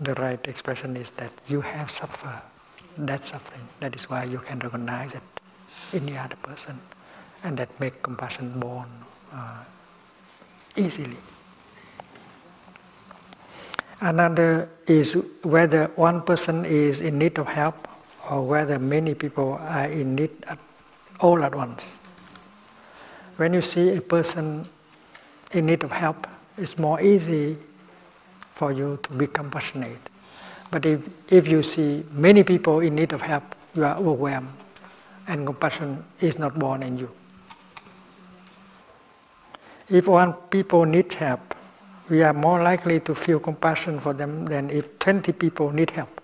The right expression is that you have suffered that suffering. That is why you can recognize it in the other person, and that make compassion born easily. Another is whether one person is in need of help or whether many people are in need all at once. When you see a person in need of help, it's more easy for you to be compassionate. But if you see many people in need of help, you are overwhelmed and compassion is not born in you. If one people needs help, we are more likely to feel compassion for them than if 20 people need help.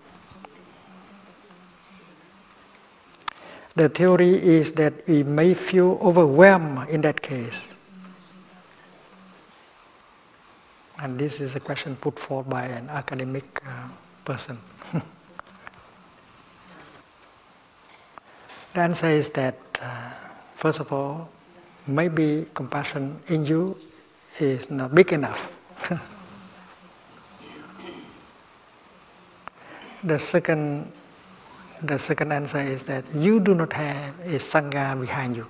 The theory is that we may feel overwhelmed in that case. And this is a question put forth by an academic person. The answer is that, first of all, maybe compassion in you is not big enough. The second answer is that you do not have a sangha behind you.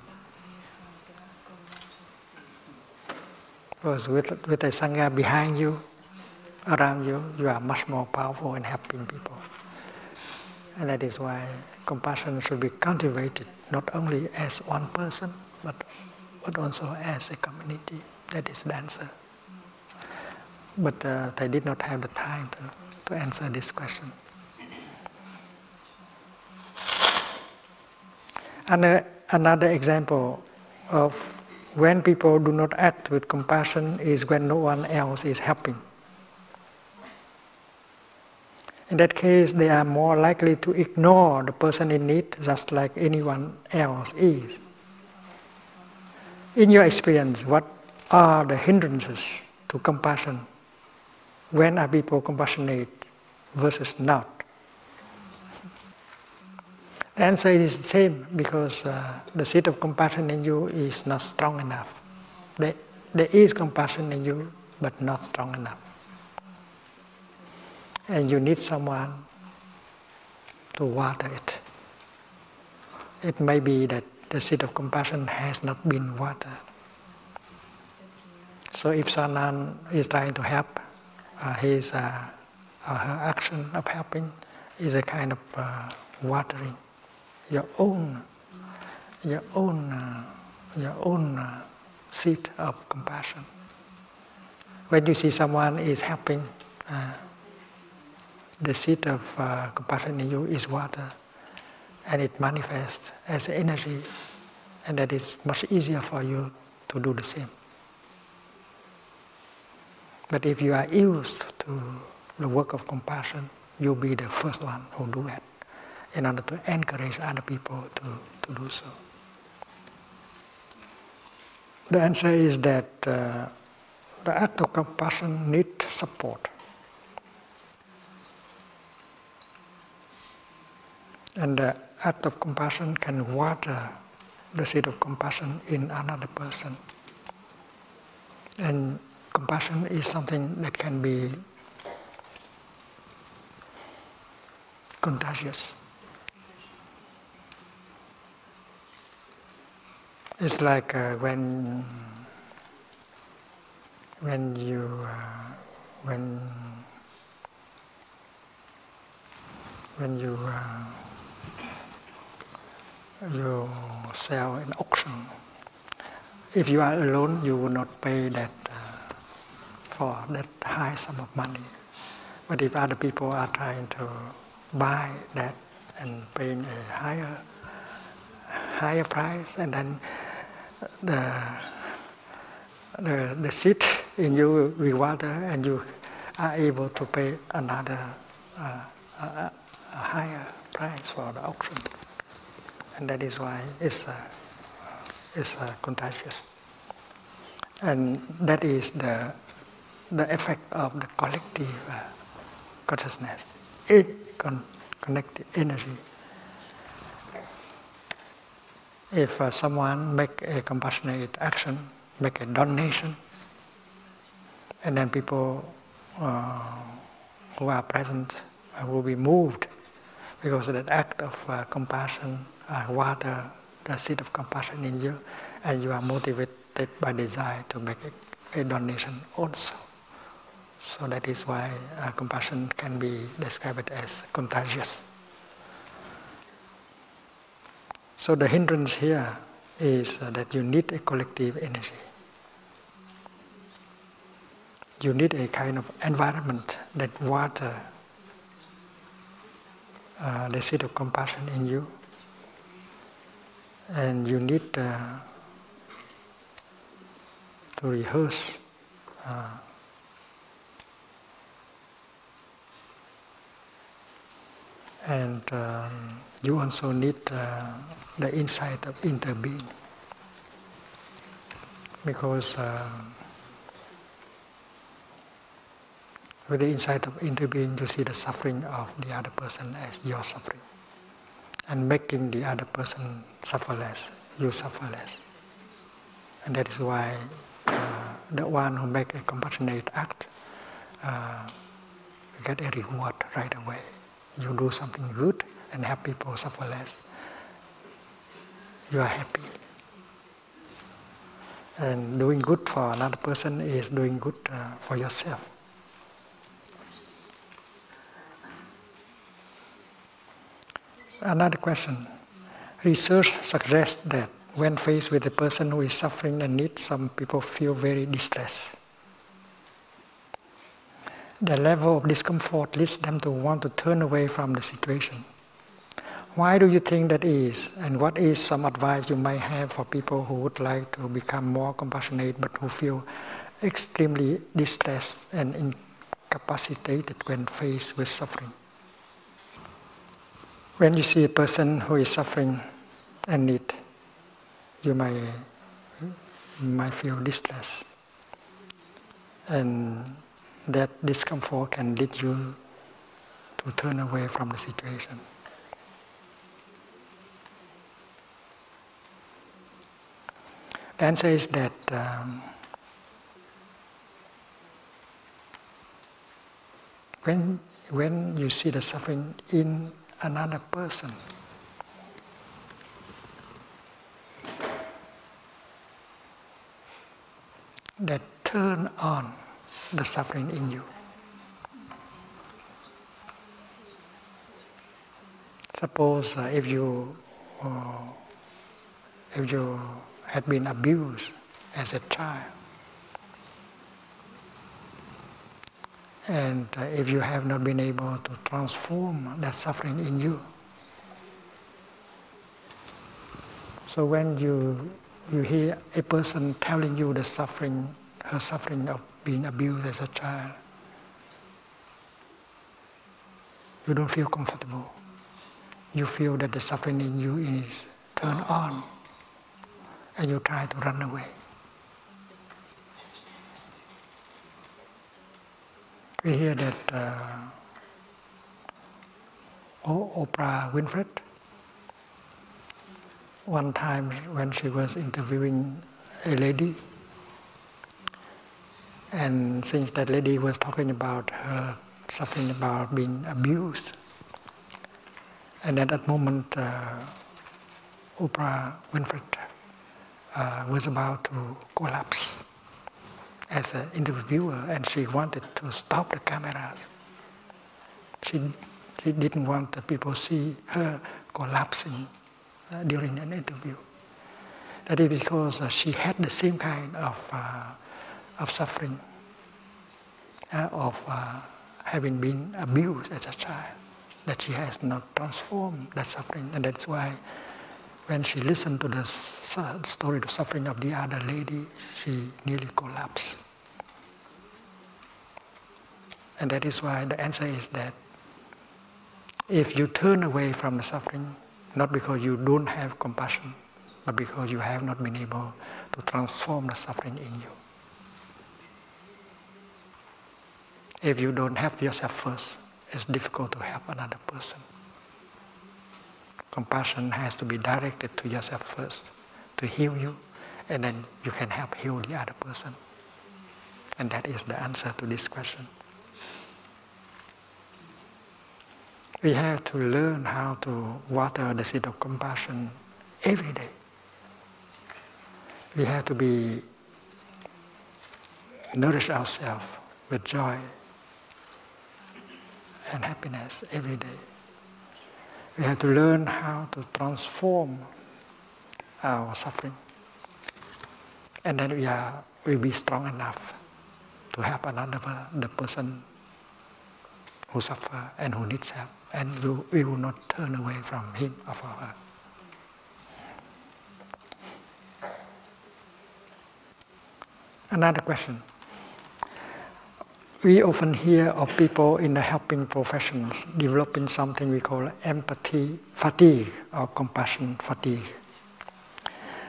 Because with a sangha behind you, around you, you are much more powerful in helping people. And that is why compassion should be cultivated not only as one person, but also as a community. That is the answer. But they did not have the time to answer this question. Another example of when people do not act with compassion is when no one else is helping. In that case, they are more likely to ignore the person in need, just like anyone else is. In your experience, what are the hindrances to compassion? When are people compassionate versus not? The answer is the same, because the seed of compassion in you is not strong enough. There is compassion in you, but not strong enough. And you need someone to water it. It may be that the seed of compassion has not been watered. So if someone is trying to help, his or her action of helping is a kind of watering your own seed of compassion. When you see someone is helping, the seed of compassion in you is water, and it manifests as energy, and that is much easier for you to do the same. But if you are used to the work of compassion, you'll be the first one who do it, in order to encourage other people to do so. The answer is that the act of compassion needs support. And the act of compassion can water the seed of compassion in another person. And compassion is something that can be contagious. It's like when you sell an auction. If you are alone, you will not pay that for that high sum of money. But if other people are trying to buy that and paying a higher price, and then the seed in you will water, and you are able to pay another a higher price for the auction, and that is why it's contagious, and that is the effect of the collective consciousness. It connected energy. If someone make a compassionate action, make a donation, and then people who are present will be moved because of that act of compassion water the seed of compassion in you, and you are motivated by desire to make a donation also. So that is why compassion can be described as contagious. So the hindrance here is that you need a collective energy. You need a kind of environment that water the seed of compassion in you. And you need to rehearse and you also need the insight of interbeing, because with the insight of interbeing you see the suffering of the other person as your suffering, and making the other person suffer less, you suffer less. And that is why the one who makes a compassionate act get a reward right away. You do something good and have people suffer less. You are happy. And doing good for another person is doing good for yourself. Another question. Research suggests that when faced with a person who is suffering and needs, some people feel very distressed. The level of discomfort leads them to want to turn away from the situation. Why do you think that is? And what is some advice you might have for people who would like to become more compassionate but who feel extremely distressed and incapacitated when faced with suffering? When you see a person who is suffering and need, you might feel distressed. And that discomfort can lead you to turn away from the situation. The answer is that when you see the suffering in another person, that turn on the suffering in you. Suppose if you had been abused as a child, and if you have not been able to transform that suffering in you, so when you hear a person telling you the suffering, her suffering of being abused as a child, you don't feel comfortable. You feel that the suffering in you is turned on, and you try to run away. We hear that Oprah Winfrey, one time when she was interviewing a lady, and since that lady was talking about her suffering about being abused, and at that moment Oprah Winfrey was about to collapse as an interviewer, and she wanted to stop the cameras. She didn't want the people to see her collapsing during an interview. That is because she had the same kind of suffering, of having been abused as a child, that she has not transformed that suffering. And that's why when she listened to the story of suffering of the other lady, she nearly collapsed. And that is why the answer is that if you turn away from the suffering, not because you don't have compassion, but because you have not been able to transform the suffering in you. If you don't help yourself first, it's difficult to help another person. Compassion has to be directed to yourself first, to heal you, and then you can help heal the other person. And that is the answer to this question. We have to learn how to water the seed of compassion every day. We have to nourish ourselves with joy and happiness every day. We have to learn how to transform our suffering. And then we'll be strong enough to help the person who suffers and who needs help. And we will not turn away from him or her. Another question. We often hear of people in the helping professions developing something we call empathy fatigue or compassion fatigue.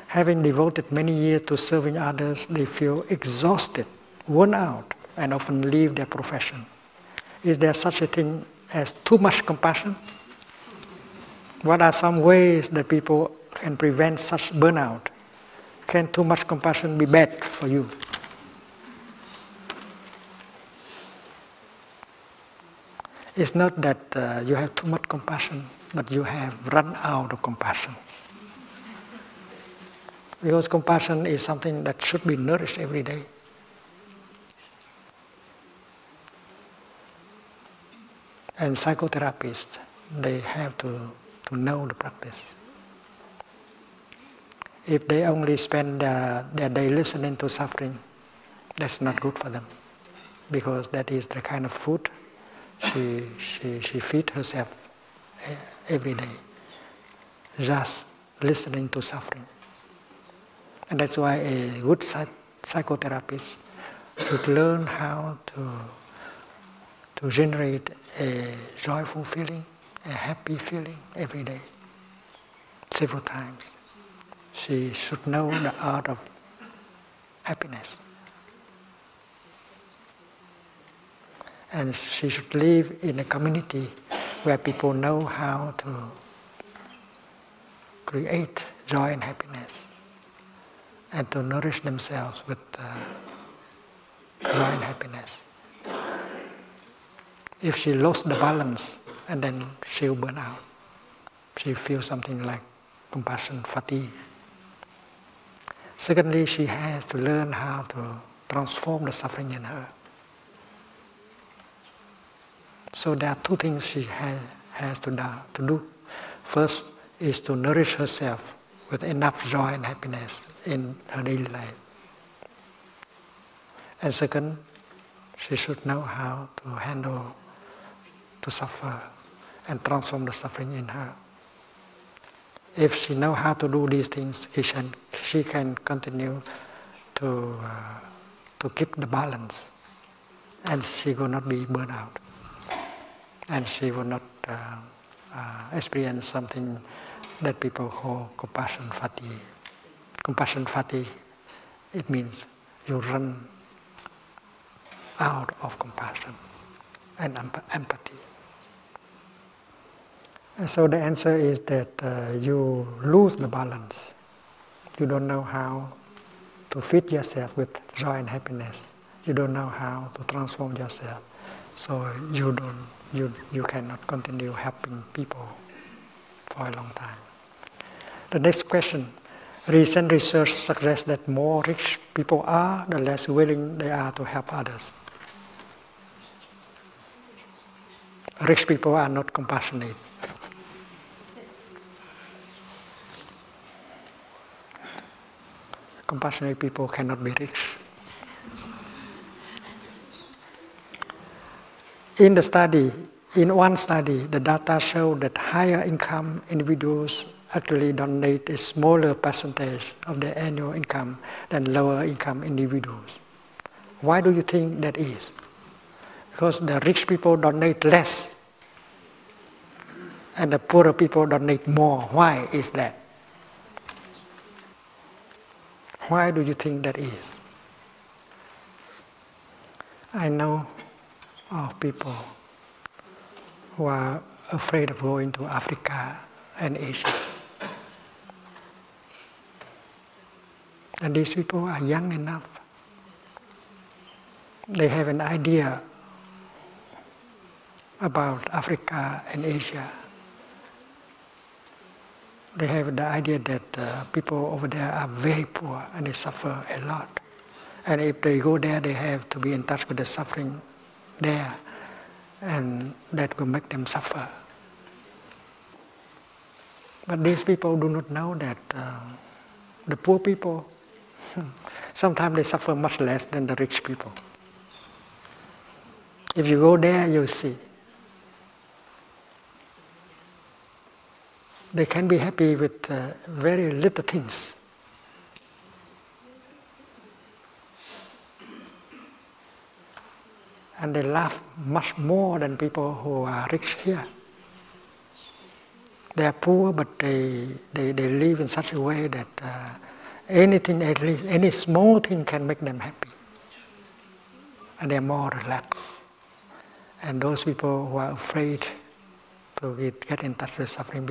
Having devoted many years to serving others, they feel exhausted, worn out, and often leave their profession. Is there such a thing as too much compassion? What are some ways that people can prevent such burnout? Can too much compassion be bad for you? It's not that you have too much compassion, but you have run out of compassion. Because compassion is something that should be nourished every day. And psychotherapists, they have to know the practice. If they only spend their day listening to suffering, that's not good for them. Because that is the kind of food she feeds herself every day. Just listening to suffering. And that's why a good psychotherapist should learn how to generate a joyful feeling, a happy feeling every day, several times. She should know the art of happiness. And she should live in a community where people know how to create joy and happiness and to nourish themselves with joy and happiness. If she lost the balance, and then she'll burn out. She feels something like compassion fatigue. Secondly, she has to learn how to transform the suffering in her. So there are two things she has to do. First is to nourish herself with enough joy and happiness in her daily life. And second, she should know how to handle, to suffer, and transform the suffering in her. If she knows how to do these things, she can continue to keep the balance, and she will not be burned out, and she will not experience something that people call compassion fatigue. Compassion fatigue, it means you run out of compassion and empathy. And so the answer is that you lose the balance. You don't know how to feed yourself with joy and happiness. You don't know how to transform yourself. So you cannot continue helping people for a long time. The next question. Recent research suggests that more rich people are, the less willing they are to help others. Rich people are not compassionate. Compassionate people cannot be rich. In the study, in one study, the data showed that higher income individuals actually donate a smaller percentage of their annual income than lower income individuals. Why do you think that is? Because the rich people donate less and the poorer people donate more. Why is that? Why do you think that is? I know of people who are afraid of going to Africa and Asia. And these people are young enough. They have an idea about Africa and Asia. They have the idea that people over there are very poor and they suffer a lot. And if they go there, they have to be in touch with the suffering there, and that will make them suffer. But these people do not know that the poor people, sometimes they suffer much less than the rich people. If you go there, you'll see. They can be happy with very little things. And they laugh much more than people who are rich here. They are poor, but they live in such a way that anything, at least any small thing can make them happy. And they are more relaxed. And those people who are afraid to get in touch with suffering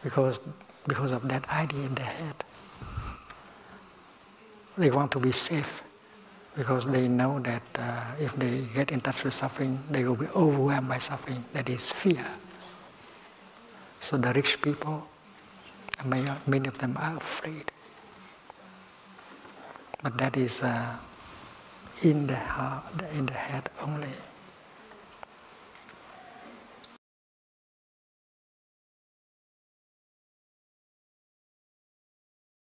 because of that idea in their head. They want to be safe because they know that if they get in touch with suffering, they will be overwhelmed by suffering. That is fear. So the rich people, many of them are afraid. But that is in the heart, in the head only.